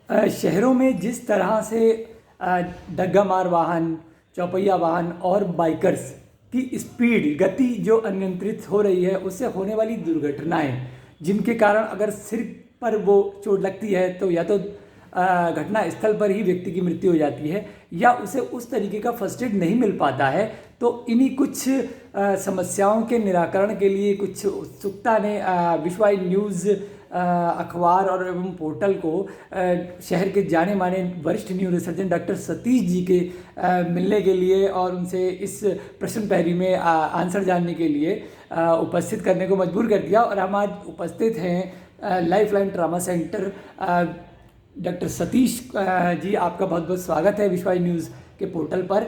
शहरों में जिस तरह से डग्गा मार वाहन, चौपहिया वाहन और बाइकर्स की स्पीड गति जो अनियंत्रित हो रही है, उससे होने वाली दुर्घटनाएं, जिनके कारण अगर सिर पर वो चोट लगती है तो या तो घटना स्थल पर ही व्यक्ति की मृत्यु हो जाती है या उसे उस तरीके का फर्स्ट एड नहीं मिल पाता है। तो इन्हीं कुछ समस्याओं के निराकरण के लिए कुछ उत्सुकता ने विश्व न्यूज़ अखबार और एवं पोर्टल को शहर के जाने माने वरिष्ठ न्यूरोसर्जन डॉक्टर सतीश जी के मिलने के लिए और उनसे इस प्रश्न पहरी में आंसर जानने के लिए उपस्थित करने को मजबूर कर दिया। और हम आज उपस्थित हैं life line trauma centre. Doctor Satish ji, आपका बहुत बहुत स्वागत है विश्व न्यूज़ के पोर्टल पर।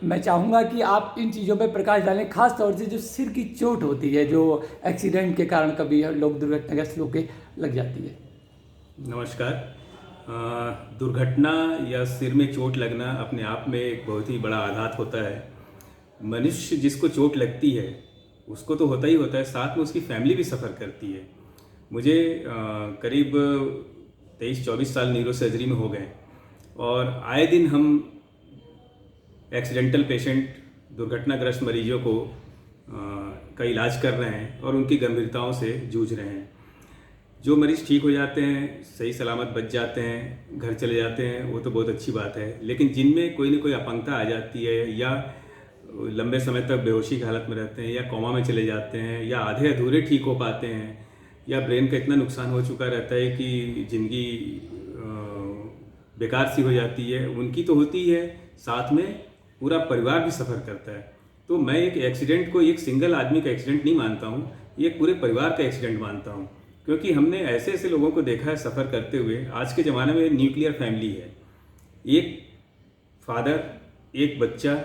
मैं चाहूँगा कि आप इन चीज़ों पर प्रकाश डालें, खास तौर से जो सिर की चोट होती है, जो एक्सीडेंट के कारण कभी लोग दुर्घटनाग्रस्त लोग के लग जाती है। नमस्कार। दुर्घटना या सिर में चोट लगना अपने आप में एक बहुत ही बड़ा आघात होता है। मनुष्य जिसको चोट लगती है उसको तो होता ही होता है, साथ में उसकी फैमिली भी सफ़र करती है। मुझे करीब 23-24 साल न्यूरो सर्जरी में हो गए और आए दिन हम एक्सीडेंटल पेशेंट, दुर्घटनाग्रस्त मरीजों को का इलाज कर रहे हैं और उनकी गंभीरताओं से जूझ रहे हैं। जो मरीज़ ठीक हो जाते हैं, सही सलामत बच जाते हैं, घर चले जाते हैं, वो तो बहुत अच्छी बात है। लेकिन जिनमें कोई ना कोई अपंगता आ जाती है या लंबे समय तक बेहोशी की हालत में रहते हैं या कोमा में चले जाते हैं या आधे अधूरे ठीक हो पाते हैं या ब्रेन का इतना नुकसान हो चुका रहता है कि ज़िंदगी बेकार सी हो जाती है, उनकी तो होती है, साथ में पूरा परिवार भी सफ़र करता है। तो मैं एक एक्सीडेंट को एक सिंगल आदमी का एक्सीडेंट नहीं मानता हूँ, ये पूरे परिवार का एक्सीडेंट मानता हूँ। क्योंकि हमने ऐसे ऐसे लोगों को देखा है सफ़र करते हुए। आज के ज़माने में न्यूक्लियर फैमिली है, एक फादर, एक बच्चा,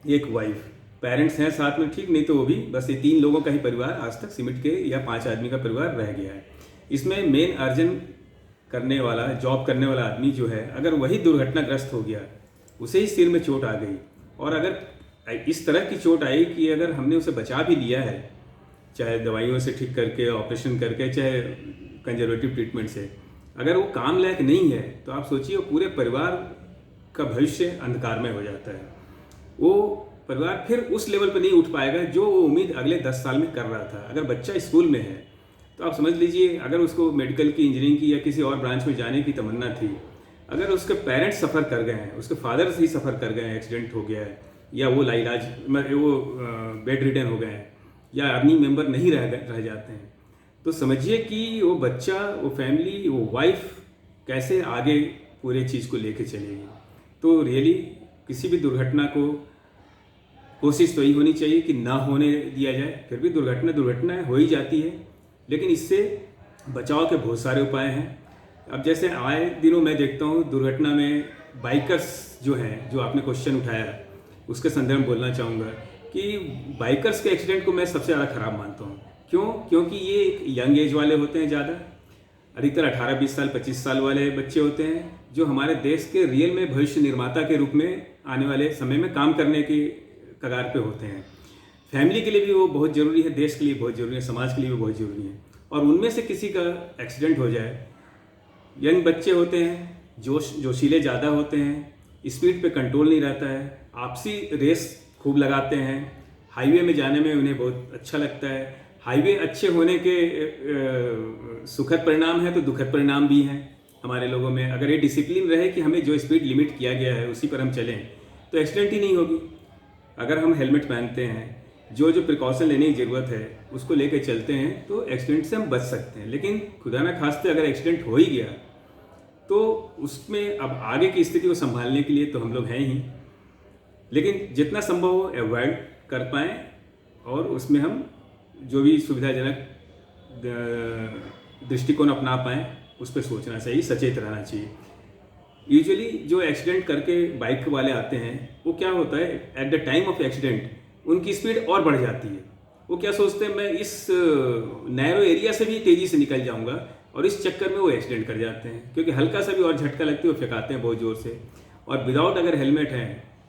एक वाइफ, पेरेंट्स हैं साथ में, ठीक, नहीं तो वो भी बस ये 3 लोगों का ही परिवार आज तक सिमट के या 5 आदमी का परिवार रह गया है। इसमें मेन अर्जन करने वाला, जॉब करने वाला आदमी जो है, अगर वही दुर्घटनाग्रस्त हो गया, उसे ही सिर में चोट आ गई और अगर इस तरह की चोट आई कि अगर हमने उसे बचा भी लिया है, चाहे दवाइयों से ठीक करके, ऑपरेशन करके, चाहे कंजर्वेटिव ट्रीटमेंट से, अगर वो काम लायक नहीं है तो आप सोचिए पूरे परिवार का भविष्य अंधकारमय हो जाता है। वो परिवार फिर उस लेवल पर नहीं उठ पाएगा जो वो उम्मीद अगले 10 साल में कर रहा था। अगर बच्चा स्कूल में है तो आप समझ लीजिए, अगर उसको मेडिकल की, इंजीनियरिंग की या किसी और ब्रांच में जाने की तमन्ना थी, अगर उसके पेरेंट्स सफ़र कर गए हैं, उसके फादर ही सफ़र कर गए हैं, एक्सीडेंट हो गया है या वो लाइलाज वो बेड रिडन हो गए हैं या अर्निंग मेंबर नहीं रह जाते हैं, तो समझिए कि वो बच्चा, वो फैमिली, वो वाइफ कैसे आगे पूरे चीज़ को लेके चलेगी। तो रियली किसी भी दुर्घटना को कोशिश तो यही होनी चाहिए कि ना होने दिया जाए। फिर भी दुर्घटना हो ही जाती है, लेकिन इससे बचाव के बहुत सारे उपाय हैं। अब जैसे आए दिनों मैं देखता हूँ दुर्घटना में बाइकर्स जो हैं, जो आपने क्वेश्चन उठाया, उसके संदर्भ में बोलना चाहूँगा कि बाइकर्स के एक्सीडेंट को मैं सबसे ज़्यादा ख़राब मानता हूँ। क्यों? क्योंकि ये एक यंग एज वाले होते हैं, ज़्यादा अधिकतर 18-20 साल 25 साल वाले बच्चे होते हैं, जो हमारे देश के रियल में भविष्य निर्माता के रूप में आने वाले समय में काम करने की कगार पे होते हैं। फैमिली के लिए भी वो बहुत ज़रूरी है, देश के लिए बहुत ज़रूरी है, समाज के लिए भी बहुत ज़रूरी है। और उनमें से किसी का एक्सीडेंट हो जाए, यंग बच्चे होते हैं, जोशीले ज़्यादा होते हैं, स्पीड पे कंट्रोल नहीं रहता है, आपसी रेस खूब लगाते हैं, हाईवे में जाने में उन्हें बहुत अच्छा लगता है। हाईवे अच्छे होने के सुखद परिणाम है तो दुखद परिणाम भी हैं हमारे लोगों में। अगर ये डिसिप्लिन रहे कि हमें जो स्पीड लिमिट किया गया है उसी पर हम चलें तो एक्सीडेंट ही नहीं होगी। अगर हम हेलमेट पहनते हैं, जो प्रिकॉशन लेने की ज़रूरत है उसको लेकर चलते हैं, तो एक्सीडेंट से हम बच सकते हैं। लेकिन खुदा न खास्ते अगर एक्सीडेंट हो ही गया तो उसमें अब आगे की स्थिति को संभालने के लिए तो हम लोग हैं ही, लेकिन जितना संभव हो अवॉइड कर पाएँ और उसमें हम जो भी सुविधाजनक दृष्टिकोण अपना पाएँ उस पर सोचना चाहिए, सचेत रहना चाहिए। यूजुअली जो एक्सीडेंट करके बाइक वाले आते हैं, वो क्या होता है, at the time of accident उनकी स्पीड और बढ़ जाती है। वो क्या सोचते हैं, मैं इस नैरो एरिया से भी तेज़ी से निकल जाऊंगा, और इस चक्कर में वो एक्सीडेंट कर जाते हैं। क्योंकि हल्का सा भी और झटका लगती है वो फेंकाते हैं बहुत ज़ोर से, और विदाउट अगर हेलमेट है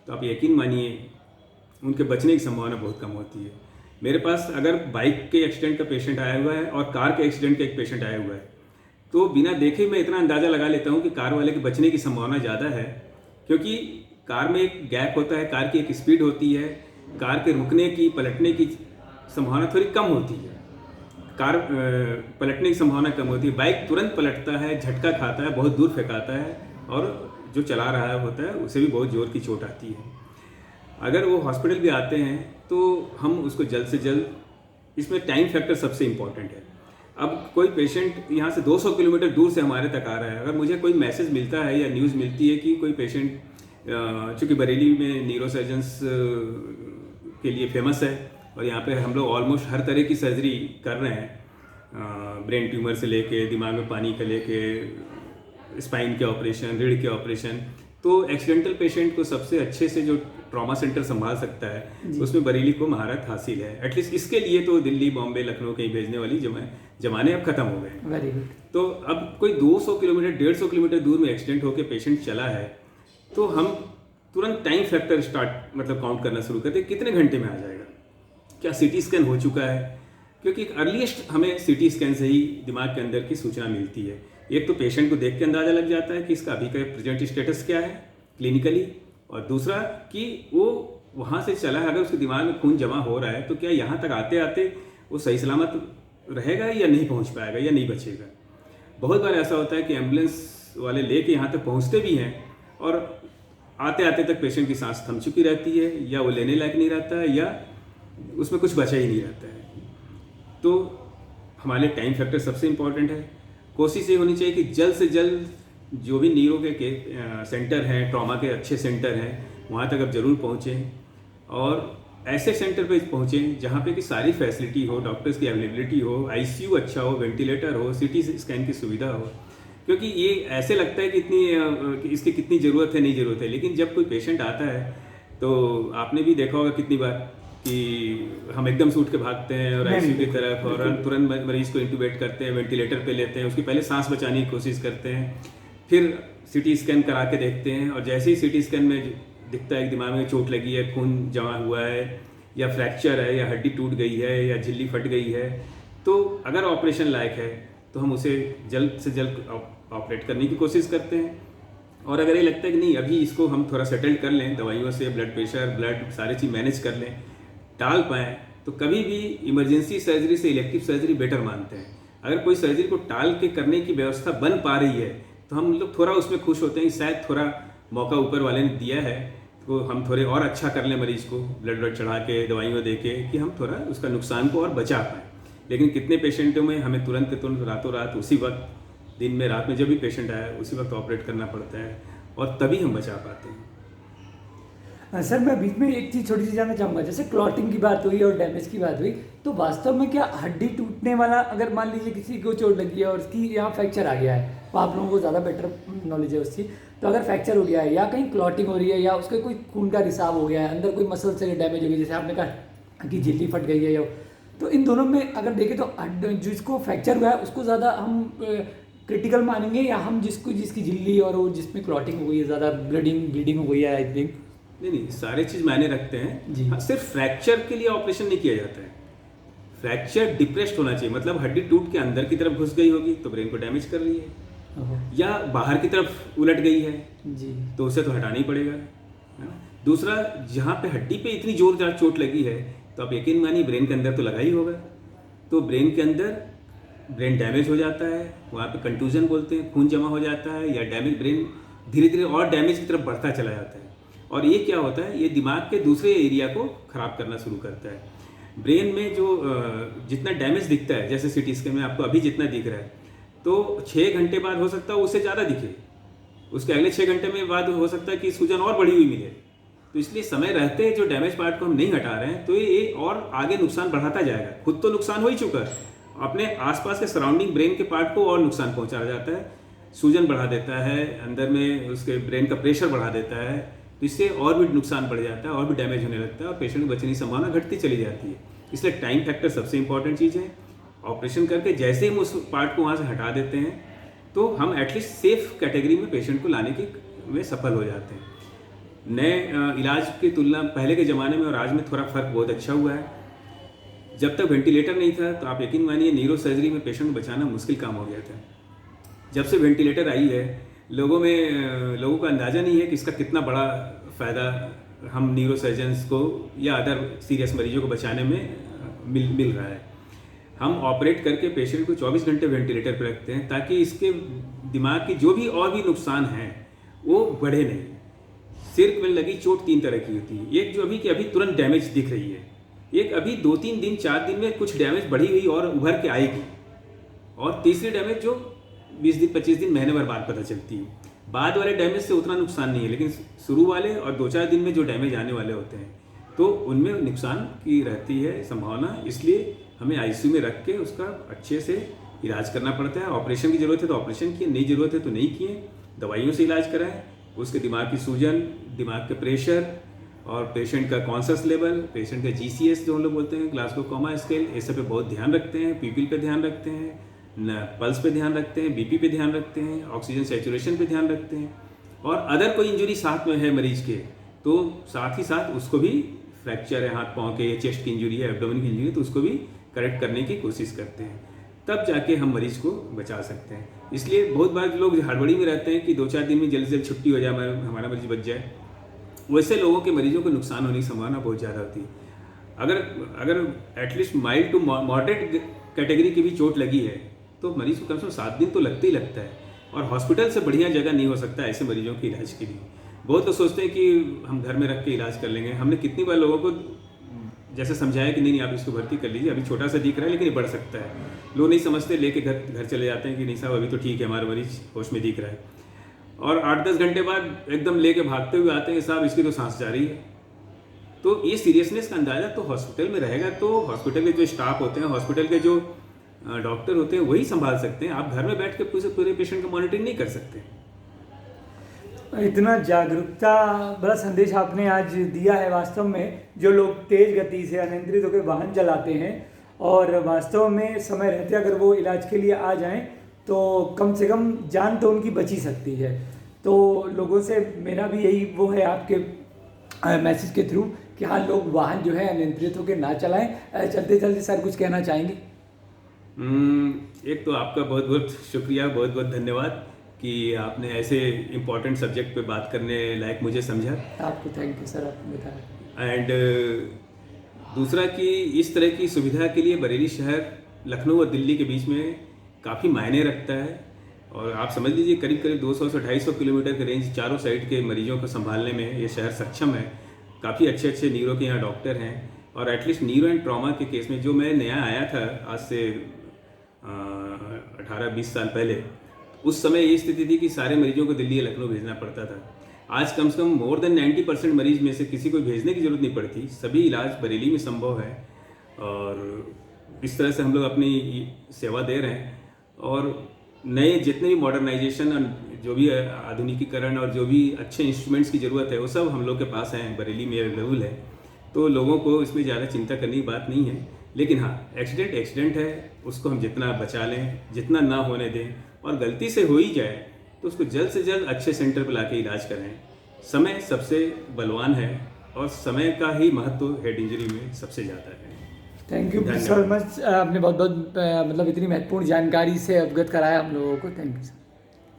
तो आप यकीन मानिए उनके बचने की संभावना बहुत कम होती है। मेरे पास अगर बाइक के एक्सीडेंट का पेशेंट आया हुआ है और कार के एक्सीडेंट का एक पेशेंट आया हुआ है, तो बिना देखे मैं इतना अंदाज़ा लगा लेता हूँ कि कार वाले के बचने की संभावना ज़्यादा है, क्योंकि कार में एक गैप होता है, कार की एक स्पीड होती है, कार के रुकने की पलटने की संभावना थोड़ी कम होती है, कार पलटने की संभावना कम होती है। बाइक तुरंत पलटता है, झटका खाता है, बहुत दूर फेंकाता है, और जो चला रहा होता है उसे भी बहुत जोर की चोट आती है। अगर वो हॉस्पिटल भी आते हैं तो हम उसको जल्द से जल्द, इसमें टाइम फैक्टर सबसे इम्पॉर्टेंट है। अब कोई पेशेंट यहाँ से 200 किलोमीटर दूर से हमारे तक आ रहा है, अगर मुझे कोई मैसेज मिलता है या न्यूज़ मिलती है कि कोई पेशेंट, चूँकि बरेली में न्यूरोसर्जन्स के लिए फेमस है और यहाँ पे हम लोग ऑलमोस्ट हर तरह की सर्जरी कर रहे हैं, ब्रेन ट्यूमर से लेके दिमाग में पानी का लेके स्पाइन के ऑपरेशन, रीढ़ के ऑपरेशन, तो एक्सीडेंटल पेशेंट को सबसे अच्छे से जो ट्रॉमा सेंटर संभाल सकता है उसमें बरेली को महारत हासिल है। एटलीस्ट इसके लिए तो दिल्ली, बॉम्बे, लखनऊ कहीं भेजने वाली जमाने अब खत्म हो गए। Very good. तो अब कोई 200 किलोमीटर 150 किलोमीटर दूर में एक्सीडेंट होकर पेशेंट चला है तो हम तुरंत टाइम फैक्टर मतलब काउंट करना शुरू करते हैं, कितने घंटे में आ जाएगा, क्या सीटी स्कैन हो चुका है, क्योंकि अर्लीस्ट हमें सीटी स्कैन से ही दिमाग के अंदर की सूचना मिलती है। एक तो पेशेंट को देख के अंदाज़ा लग जाता है कि इसका अभी का प्रेजेंट स्टेटस क्या है क्लिनिकली, और दूसरा कि वो वहाँ से चला है, अगर उसके दिमाग में खून जमा हो रहा है तो क्या यहाँ तक आते आते वो सही सलामत रहेगा या नहीं पहुँच पाएगा या नहीं बचेगा। बहुत बार ऐसा होता है कि एम्बुलेंस वाले लेके यहाँ तक पहुँचते भी हैं और आते आते तक पेशेंट की सांस थम चुकी रहती है, या वो लेने लायक नहीं रहता है, या उसमें कुछ बचा ही नहीं रहता है। तो हमारे टाइम फैक्टर सबसे इम्पॉर्टेंट है। कोशिश ये होनी चाहिए कि जल्द से जल्द जो भी नीरो के सेंटर हैं, ट्रॉमा के अच्छे सेंटर हैं, वहाँ तक अब ज़रूर पहुँचें, और ऐसे सेंटर पे पहुँचें जहाँ पे कि सारी फैसिलिटी हो, डॉक्टर्स की अवेलेबिलिटी हो, आईसीयू अच्छा हो, वेंटिलेटर हो, सीटी स्कैन की सुविधा हो। क्योंकि ये ऐसे लगता है कि इसकी कितनी ज़रूरत है, नहीं ज़रूरत है, लेकिन जब कोई पेशेंट आता है तो आपने भी देखा होगा कितनी बार कि हम एकदम से उठ के भागते हैं और आईसीयू की तरफ, और तुरंत मरीज को इंटूबेट करते हैं, वेंटिलेटर पे लेते हैं, उसकी पहले सांस बचाने की कोशिश करते हैं, फिर सीटी स्कैन करा के देखते हैं, और जैसे ही सीटी स्कैन में दिखता है कि दिमाग में चोट लगी है, खून जमा हुआ है, या फ्रैक्चर है, या हड्डी टूट गई है, या झिल्ली फट गई है, तो अगर ऑपरेशन लायक है तो हम उसे जल्द से जल्द ऑपरेट करने की कोशिश करते हैं। और अगर ये लगता है कि नहीं, अभी इसको हम थोड़ा सेटल कर लें दवाइयों से, ब्लड प्रेशर, ब्लड सारी चीज़ मैनेज कर लें, टाल पाएँ, तो कभी भी इमरजेंसी सर्जरी से इलेक्टिव सर्जरी बेटर मानते हैं। अगर कोई सर्जरी को टाल के करने की व्यवस्था बन पा रही है तो हम लोग थोड़ा उसमें खुश होते हैं कि शायद थोड़ा मौका ऊपर वाले ने दिया है, तो हम थोड़े और अच्छा कर लें मरीज़ को, ब्लड चढ़ा के, दवाइयों दे के, कि हम थोड़ा उसका नुकसान को और बचा पाएँ। लेकिन कितने पेशेंटों में हमें तुरंत रातों रात, उसी वक्त, दिन में, रात में, जब भी पेशेंट आया उसी वक्त ऑपरेट करना पड़ता है, और तभी हम बचा पाते हैं। सर, मैं बीच में एक चीज़ छोटी सी जानना चाहूँगा, जैसे क्लॉटिंग की बात हुई और डैमेज की बात हुई, तो वास्तव में क्या हड्डी टूटने वाला, अगर मान लीजिए किसी को चोट लगी है और उसकी यहाँ फ्रैक्चर आ गया है, तो आप लोगों को ज़्यादा बेटर नॉलेज है उसकी, तो अगर फ्रैक्चर हो गया है या कहीं क्लॉटिंग हो रही है या उसके कोई खून का रिसाव हो गया है, अंदर कोई मसल से डैमेज हो गई, जैसे आपने कहा कि झिल्ली फट गई है, या तो इन दोनों में अगर देखें तो जिसको फ्रैक्चर हुआ है उसको ज़्यादा हम क्रिटिकल मानेंगे, या हम जिसकी झिल्ली और वो जिसमें क्लॉटिंग हो गई है, ज़्यादा ब्लीडिंग हो गई है, आई थिंक? नहीं, सारे चीज़ मायने रखते हैं। हाँ, सिर्फ फ्रैक्चर के लिए ऑपरेशन नहीं किया जाता है। फ्रैक्चर डिप्रेस्ड होना चाहिए, मतलब हड्डी टूट के अंदर की तरफ घुस गई होगी तो ब्रेन को डैमेज कर रही है, या बाहर की तरफ उलट गई है जी, तो उसे तो हटाना ही पड़ेगा, है ना। दूसरा, जहाँ पे हड्डी पे इतनी जोरदार चोट लगी है तो आप यकीन मानिए ब्रेन के अंदर तो लगा ही होगा, तो ब्रेन के अंदर ब्रेन डैमेज हो जाता है, वहाँ पे कंटूजन बोलते हैं, खून जमा हो जाता है, या डैमेज ब्रेन धीरे धीरे और डैमेज की तरफ बढ़ता चला जाता है। और ये क्या होता है, ये दिमाग के दूसरे एरिया को ख़राब करना शुरू करता है। ब्रेन में जो जितना डैमेज दिखता है, जैसे सीटी स्कैन में आपको अभी जितना दिख रहा है, तो 6 घंटे बाद हो सकता है उससे ज़्यादा दिखे, उसके अगले 6 घंटे में बाद हो सकता है कि सूजन और बढ़ी हुई मिले। तो इसलिए समय रहते जो डैमेज पार्ट को हम नहीं हटा रहे हैं तो ये और आगे नुकसान बढ़ाता जाएगा। खुद तो नुकसान हो ही चुका है, अपने आसपास के सराउंडिंग ब्रेन के पार्ट को और नुकसान पहुंचा जाता है, सूजन बढ़ा देता है, अंदर में उसके ब्रेन का प्रेशर बढ़ा देता है, तो इससे और भी नुकसान बढ़ जाता है, और भी डैमेज होने लगता है, और पेशेंट को बचने की संभावना घटती चली जाती है। इसलिए टाइम फैक्टर सबसे इंपॉर्टेंट चीज़ है। ऑपरेशन करके जैसे ही हम उस पार्ट को वहाँ से हटा देते हैं तो हम एटलीस्ट सेफ कैटेगरी में पेशेंट को लाने की में सफल हो जाते हैं। नए इलाज की तुलना पहले के ज़माने में और आज में थोड़ा फ़र्क बहुत अच्छा हुआ है। जब तक वेंटिलेटर नहीं था तो आप यकीन मानिए न्यूरो सर्जरी में पेशेंट को बचाना मुश्किल काम हो गया था। जब से वेंटिलेटर आई है लोगों का अंदाज़ा नहीं है कि इसका कितना बड़ा फ़ायदा हम न्यूरो सर्जन्स को या अदर सीरियस मरीजों को बचाने में मिल रहा है। हम ऑपरेट करके पेशेंट को 24 घंटे वेंटिलेटर पर रखते हैं ताकि इसके दिमाग की जो भी और भी नुकसान हैं वो बढ़े नहीं। सिर में लगी चोट 3 तरह की होती है, एक जो अभी तुरंत डैमेज दिख रही है, एक अभी 2-3 दिन 4 दिन में कुछ डैमेज बढ़ी हुई और उभर के आएगी, और तीसरी डैमेज जो 20 दिन 25 दिन महीने भर बाद पता चलती है। बाद वाले डैमेज से उतना नुकसान नहीं है, लेकिन शुरू वाले और 2-4 दिन में जो डैमेज आने वाले होते हैं तो उनमें नुकसान की रहती है संभावना। इसलिए हमें आईसीयू में रख के उसका अच्छे से इलाज करना पड़ता है। ऑपरेशन की ज़रूरत है तो ऑपरेशन किए, नहीं ज़रूरत है तो नहीं किए, दवाइयों से इलाज कराएं। उसके दिमाग की सूजन, दिमाग के प्रेशर और पेशेंट का कॉन्शस लेवल, पेशेंट का जीसीएस जो हम लोग बोलते हैं, ग्लासगो कोमा स्केल, ये सब पे बहुत ध्यान रखते हैं। पीपीएल पे ध्यान रखते हैं, पल्स पे ध्यान रखते हैं, बीपी पे ध्यान रखते हैं, ऑक्सीजन सैचुरेशन पे ध्यान रखते हैं। और अदर कोई इंजरी साथ में है मरीज के तो साथ ही साथ उसको भी, फ्रैक्चर है हाथ पाँव के, चेस्ट की इंजरी है, एब्डोमेन की इंजरी है, तो उसको भी करेक्ट करने की कोशिश करते हैं, तब जाके हम मरीज को बचा सकते हैं। इसलिए बहुत बार लोग हड़बड़ी में रहते हैं कि 2-4 दिन में जल्द से जल्द छुट्टी हो जाए, हमारा मरीज बच जाए। वैसे लोगों के मरीजों को नुकसान होने की संभावना बहुत ज़्यादा होती है। अगर at least mild to moderate category की भी चोट लगी है तो मरीज को कम से कम 7 दिन तो लगते ही लगता है, और हॉस्पिटल से बढ़िया जगह नहीं हो सकता ऐसे मरीजों के इलाज के लिए। बहुत लोग सोचते हैं कि हम घर में रख के इलाज कर लेंगे। हमने कितनी बार लोगों को जैसे समझाया कि नहीं आप इसको भर्ती कर लीजिए, अभी छोटा सा दिख रहा है लेकिन ये बढ़ सकता है। लोग नहीं समझते, लेके घर चले जाते हैं कि नहीं साहब अभी तो ठीक है, हमारा मरीज होश में दिख रहा है, और 8-10 घंटे बाद एकदम लेके भागते हुए आते हैं साहब इसकी तो सांस जा रही है। तो ये सीरियसनेस का अंदाज़ा तो हॉस्पिटल में रहेगा, तो हॉस्पिटल के जो स्टाफ होते हैं, हॉस्पिटल के जो डॉक्टर होते हैं वही संभाल सकते हैं। आप घर में बैठ के पूरे पेशेंट का मॉनिटरिंग नहीं कर सकते। इतना जागरूकता बड़ा संदेश आपने आज दिया है वास्तव में। जो लोग तेज गति से अनियंत्रित होकर वाहन चलाते हैं और वास्तव में समय रहते अगर वो इलाज के लिए आ जाएं तो कम से कम जान तो उनकी बची सकती है। तो लोगों से मेरा भी यही वो है आपके मैसेज के थ्रू कि हाँ, लोग वाहन जो है अनियंत्रित होकर ना चलाएं। चलते चलते सर कुछ कहना चाहेंगे? एक तो आपका बहुत बहुत शुक्रिया, बहुत बहुत धन्यवाद कि आपने ऐसे इम्पोर्टेंट सब्जेक्ट पे बात करने लायक मुझे समझा। आपको थैंक यू सर, आपने बताया। एंड दूसरा कि इस तरह की सुविधा के लिए बरेली शहर लखनऊ और दिल्ली के बीच में काफ़ी मायने रखता है। और आप समझ लीजिए करीब करीब 200 से 250 किलोमीटर के रेंज चारों साइड के मरीजों को संभालने में ये शहर सक्षम है। काफ़ी अच्छे अच्छे न्यूरो के यहाँ डॉक्टर हैं, और एटलीस्ट न्यूरो एंड ट्रॉमा के केस में जो मैं नया आया था आज से 18-20 साल पहले, उस समय ये स्थिति थी कि सारे मरीजों को दिल्ली या लखनऊ भेजना पड़ता था। आज कम से कम मोर देन 90% मरीज में से किसी को भेजने की जरूरत नहीं पड़ती, सभी इलाज बरेली में संभव है। और इस तरह से हम लोग अपनी सेवा दे रहे हैं। और नए जितने भी मॉडर्नाइजेशन और जो भी आधुनिकीकरण और जो भी अच्छे इंस्ट्रूमेंट्स की ज़रूरत है वो सब हम लोग के पास हैं, बरेली में अवेलेबल है। तो लोगों को इसमें ज़्यादा चिंता करने की बात नहीं है। लेकिन हाँ, एक्सीडेंट है, उसको हम जितना बचा लें, जितना ना होने दें, और गलती से हो ही जाए तो उसको जल्द से जल्द अच्छे सेंटर पर लाके इलाज करें। समय सबसे बलवान है और समय का ही महत्व हेड इंजरी में सबसे ज़्यादा है। Thank you so much. आपने बहुत बहुत मतलब इतनी महत्वपूर्ण जानकारी से अवगत कराया हम लोगों को। Thank you sir.